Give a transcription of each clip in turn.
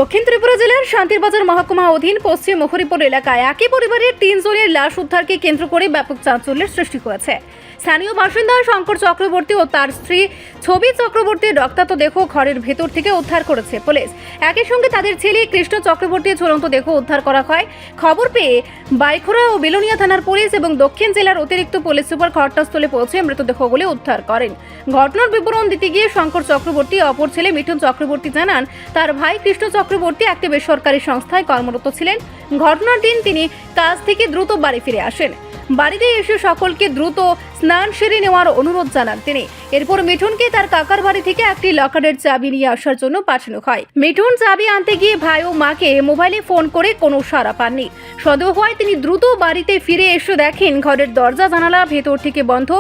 দক্ষিণ ত্রিপুরা জেলার শান্তিরবাজার মহকুমা অধীন পশ্চিম মহরিপুর এলাকায় একই পরিবারের 3 জনের লাশ উদ্ধারকে কেন্দ্র করে ব্যাপক চাঞ্চল্যের সৃষ্টি হয়েছে। স্থানীয় বাসিন্দা শঙ্কর চক্রবর্তী ও তার স্ত্রী ছবি চক্রবর্তীর রক্তাক্ত দেহ ঘরের ভেতর থেকে উদ্ধার করেছে পুলিশ। একই সঙ্গে তাদের ছেলে কৃষ্ণ চক্রবর্তীর ঝুলন্ত দেহ উদ্ধার করা হয়। খবর পেয়ে বাইখোরা ও বেলোনিয়া থানার পুলিশ এবং দক্ষিণ জেলার অতিরিক্ত পুলিশ সুপার ঘটনাস্থলে পৌঁছে মৃতদেহগুলি উদ্ধার করেন। ঘটনার বিবরণ দিতে গিয়ে শঙ্কর চক্রবর্তী অপর ছেলে মিঠুন চক্রবর্তী জানান, তার ভাই কৃষ্ণ চক্রবর্তী একটি বেসরকারি সংস্থায় কর্মরত ছিলেন। ঘটনার দিন তিনি কাজ থেকে দ্রুত বাড়ি ফিরে আসেন। বাড়িতে এসে সকলকে দ্রুত স্নান সেরে নেওয়ার অনুরোধ জানান তিনি। এরপর মিঠুনকে তার কাকার বাড়ি থেকে একটি লকারের চাবি নিয়ে আসার জন্য পাঠানো হয়। মিঠুন চাবি আনতে গিয়ে ভাই ও মাকে মোবাইলে ফোন করে কোনো সাড়া পাননি। সন্দেহ হয় তিনি দ্রুত বাড়িতে ফিরে এসে দেখেন ঘরের দরজা জানালা ভেতর থেকে বন্ধ।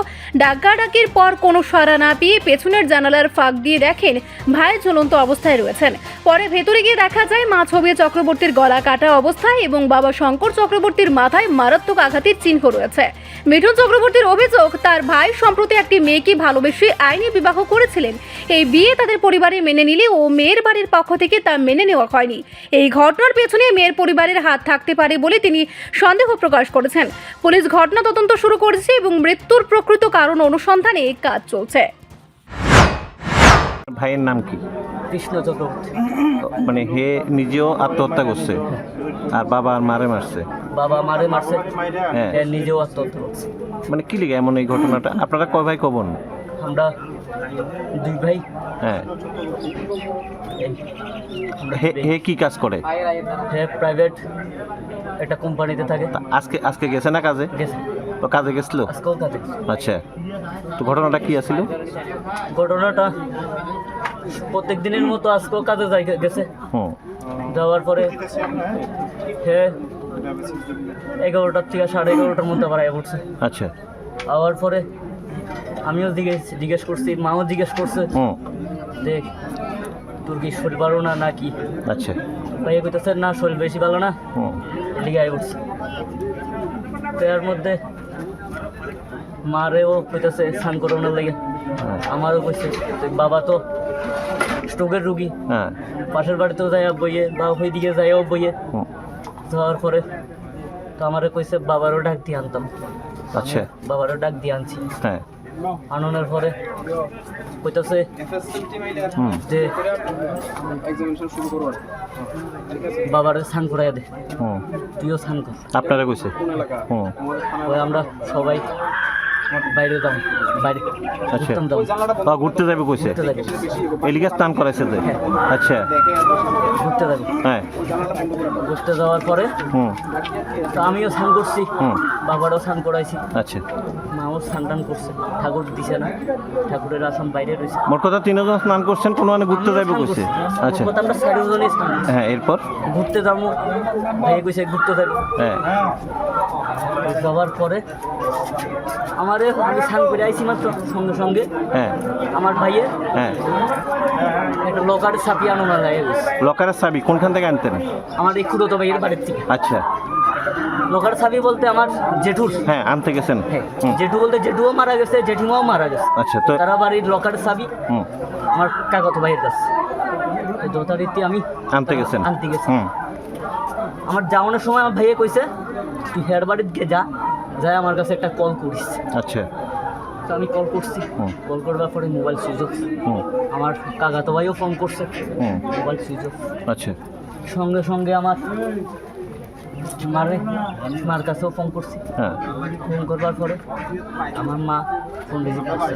ডাকাডাকির পর কোনো সাড়া না পেয়ে পেছনের জানালার ফাঁক দিয়ে দেখেন ভাই ঝুলন্ত অবস্থায় রয়েছেন। পরে ভেতরে গিয়ে দেখা যায় মা ছবি চক্রবর্তীর গলা কাটা অবস্থায় এবং বাবা শঙ্কর চক্রবর্তীর মাথায় মারাত্মক আঘাতের চিহ্ন রয়েছে। মিঠুন চক্রবর্তীর অভিযোগ, তার ভাই সম্প্রতি একটি মেয়েকে ভালোবেসে আইনি বিবাহ করেছিলেন। এই বিয়ে তাদের পরিবারে মেনে নিলে ও মেয়ের বাড়ির পক্ষ থেকে তা মেনে নেওয়া হয়নি। এই ঘটনার পেছনে মেয়ের পরিবারের হাত থাকতে পারে বলে তিনি সন্দেহ প্রকাশ করেছেন। পুলিশ ঘটনা তদন্ত শুরু করেছে এবং মৃত্যুর প্রকৃত কারণ অনুসন্ধানে কাজ চলছে। ভাইয়ের নাম কি? কৃষ্ণ চক্রবর্তী। মানে হে নিজেও আত্মহত্যা করছে আর বাবা আর মারে মারছে? বাবা মারে মারছে, হ্যাঁ। হ্যাঁ, নিজেও আত্মহত্যা করছে। মানে কি লিগে এমন এই ঘটনাটা? আপনারা কয় ভাই কবন? আমরা 2 ভাই। হ্যাঁ। এই, আমরা হে দুই ভাই। হে কি কাজ করে? হ্যাঁ, প্রাইভেট একটা কোম্পানিতে থাকে। তা আজকে গেছে না কাজে? গেছে, তো কাজে গেছিল? আজকেও কাজে। আচ্ছা, তো ঘটনাটা কি আছিল? ঘটনাটা প্রত্যেক দিনের মতো আজকেও কাজে গেছে। হুম। যাওয়ার পরে হ্যাঁ 11টার থেকে 11:30টার মধ্যে আবার আয়া পড়ছে। আচ্ছা। আওয়ার পরে আমিও জিজ্ঞেস করছি, মাও জিজ্ঞেস করছে, হুম। দেখ তোর কি শরীর ভালো না নাকি? আচ্ছা। ভাইয়া কইতেছে না, শরীর বেশি ভালো না, হুম। এদিকে আয় উঠছে। তো এর মধ্যে মারেও কইতেছে স্নান করানোর লাগে, হ্যাঁ। আমারও কইছে বাবা তো স্ট্রোকের রুগী, হ্যাঁ। পাশের বাড়িতেও যাই বইয়ে বা ওইদিকে যাইও বইয়ে। হুম। যাওয়ার পরে তো আমারে কইছে বাবারও ডাক দিয়ে আনতাম। আচ্ছা। বাবারও ডাক দিয়ে আনছি। হ্যাঁ। আননের পরে কইতেছে হুম। যে বাবার স্নান করাইয়া দে, হুম। তুইও স্নান কর। আপনারা কইছে? হুম। ওই আমরা সবাই বাইরে যাবো, বাইরে আচ্ছা। ঘুরতাম যাবো, ঘুরতে যাবে কইছে? ঘুরতে যাবো, এলিগে স্নান করাইছে যে? আচ্ছা। ঘুরতে যাবো। হ্যাঁ। ঘুরতে যাওয়ার পরে হুম। তো আমিও স্নান করছি, হুম। বাবারও স্নান করাইছি, আচ্ছা। মাও স্নান টান করছে। ঠাকুর দিছে না, ঠাকুরের আসন বাইরে রয়েছে। মোট কথা 3 জন স্নান করছেন, কোনো মানে ঘুরতে আমিও যাবে স্নান কইছে? করছি। আচ্ছা। মোট কথা আমরা 4 জনই স্নান করছি। হ্যাঁ, এরপর? ঘুরতে যাবো, ভাই কইছে ঘুরতে যাবো। হ্যাঁ। যাওয়ার পরে আমারে আমি স্নান করে আইছি মাত্র, সঙ্গে সঙ্গে হ্যাঁ। আমার ভাইয়ের হ্যাঁ। একটা লকারের চাপি আনো লাগে গেছে। লকারের চাবি কোনখান থেকে আনতেন? আমার এই খুড়তো ভাইয়ের বাড়ির থেকে। আচ্ছা। লকারের চাবি বলতে আমার জেঠুর। হ্যাঁ, আনতে গেছেন? হ্যাঁ, হুম। জেঠু বলতে জেঠুও মারা গেছে, জেঠিমাও মারা গেছে। আচ্ছা। তো তারা বাড়ির লকারের চাবি হুম, আমার কাকাতো ভাইয়ের কাছে। তো যথারীতি আমি আনতে গেছেন? আনতে গেছি। হুম। আমার যাওয়ানোর সময় আমার ভাইয়ে কইছে তুই হেয়ার বাড়ির দিকে যা, যাই আমার কাছে একটা কল করিস। আচ্ছা। তো আমি কল করছি, হুম। কল করবার পরে মোবাইল সুইচ অফ। হুম। আমার কাকাতো ভাইও ফোন করছে, হুম। Mobile switch off. আচ্ছা। সঙ্গে সঙ্গে আমার মার কাছেও ফোন করছি। হ্যাঁ। ফোন করবার পরে আমার মা ফোন রিসিভ করছে,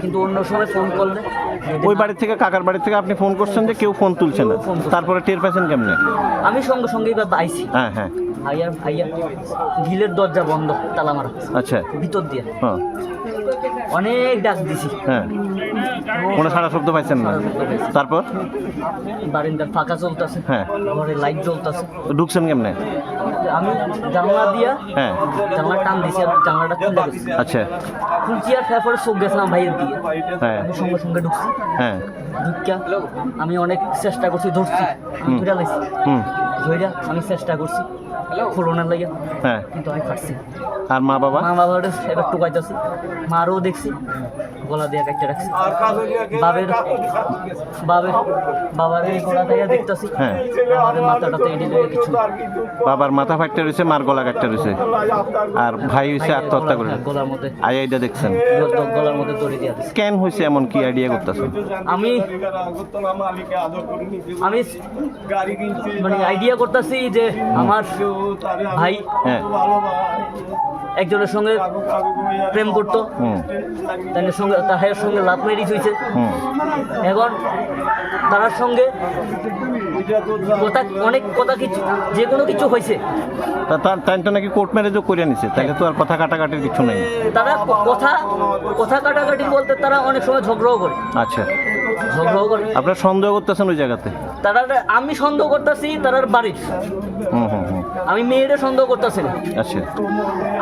কিন্তু অন্য সময় ফোন করলে ওই বাড়ি থেকে, কাকার বাড়ি থেকে আপনি ফোন করছেন যে কেউ ফোন তুলছে না, ফোন করছে। তারপরে টের পাইছেন কেমনে? আমি সঙ্গে সঙ্গেই আইছি। হ্যাঁ। হ্যাঁ। ভাইয়া গিলের দরজা বন্ধ, তালা মারা আচ্ছা। ভিতর দিয়ে। হ্যাঁ। অনেক ডাক দিছি, হ্যাঁ। কোনো সারা শব্দ পাইছেন না? তারপর? বারিন্দার ফাঁকা চলতেছে, হ্যাঁ। ঘরে লাইট জ্বলতেছে। ঢুকছেন কেমনে? আমি জানলা দিয়া হ্যাঁ। জানলা টান দিছি, আর জানলাটা খুলে গেছে। আচ্ছা। খুলছি আর তারপরে চোখ গেছিলাম ভাইয়ের দিয়ে। হ্যাঁ। আমি সঙ্গে সঙ্গে ঢুকছি। হ্যাঁ। ঢুকিয়া আমি অনেক চেষ্টা করছি, ধরছি, আমি হুম। ধরে লাইছি। হুম। ধইরা আমি চেষ্টা করছি খুলনার লাগিয়া, হ্যাঁ। কিন্তু আমি পারছি না। আর মা বাবা? মা বাবার এবার টুকাইতেছি, মারও দেখছি গলা দিয়ে কাটতে রাখছি, বাবার এই গলা দিয়ে দেখতেছি, হ্যাঁ। আমাদের মাথাটাতে এটি দিয়ে কিছু বাবার মাথা ফাটতে রয়েছে, মার গলা কাটতে রয়েছে, আর ভাই হয়েছে আত্মহত্যা করে। গলার মধ্যে আইডা দেখছেন গলার মধ্যে দড়ি দিয়ে দিচ্ছে। কেন হয়েছে এমন কি আইডিয়া করতেছেন? আমি মানে আইডিয়া করতেছি যে আমার ভাই হ্যাঁ। একজনের সঙ্গে প্রেম করতো, হুম তার সঙ্গে লাভ ম্যারেজ হয়েছে, হুম এখন তার সঙ্গে অনেক কথা কিছু যে কোনো কিছু হয়েছে, তাই তো নাকি কোর্ট ম্যারেজও করে নিছে, তাহলে তো আর কথা কাটাকাটির কিছু নাই। তারা কথা কাটাকাটি বলতে তারা অনেক সময় ঝগড়াও করে। আচ্ছা, ঝগড়াও করে। আপনারা সন্দেহ করতেছেন ওই জায়গাতে? তারা আমি সন্দেহ করতেছি তারার বাড়ির, হুম হুম হুম আমি মেয়েরা সন্দেহ করতেছি না। আচ্ছা,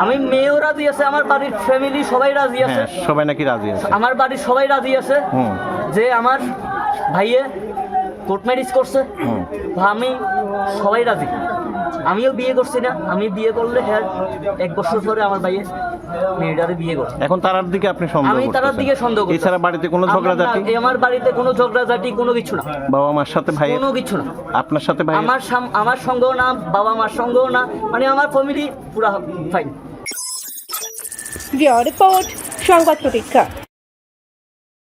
আমি মেয়েও রাজি আছে, আমার বাড়ির ফ্যামিলি সবাই রাজি আছে, হ্যাঁ সবাই নাকি রাজি আছে। আমার বাড়ির সবাই রাজি আছে হুম যে আমার ভাইয়ে কোর্ট ম্যারেজ করছে, হুম আমি সবাই রাজি। আমিও বিয়ে করছি না, আমি বিয়ে করলে হ্যাঁ 1 বছর পরে আমার ভাইয়ে মেয়েটারে বিয়ে করছে। এখন তারার দিকে আপনি সন্দেহ আমি তারার দিকে সন্দেহ করতেছি। এছাড়া বাড়িতে কোনো ঝগড়াঝাটি? আমার বাড়িতে কোনো ঝগড়াঝাটি কোনো কিছু না, বাবা মার সাথে ভাই? কোনো কিছু না। আপনার সাথে ভাই? আমার সঙ্গেও না, বাবা মার সঙ্গেও না, মানে আমার ফ্যামিলি পুরা ফাইন। রিপোর্ট সংবাদ প্রতীক্ষা।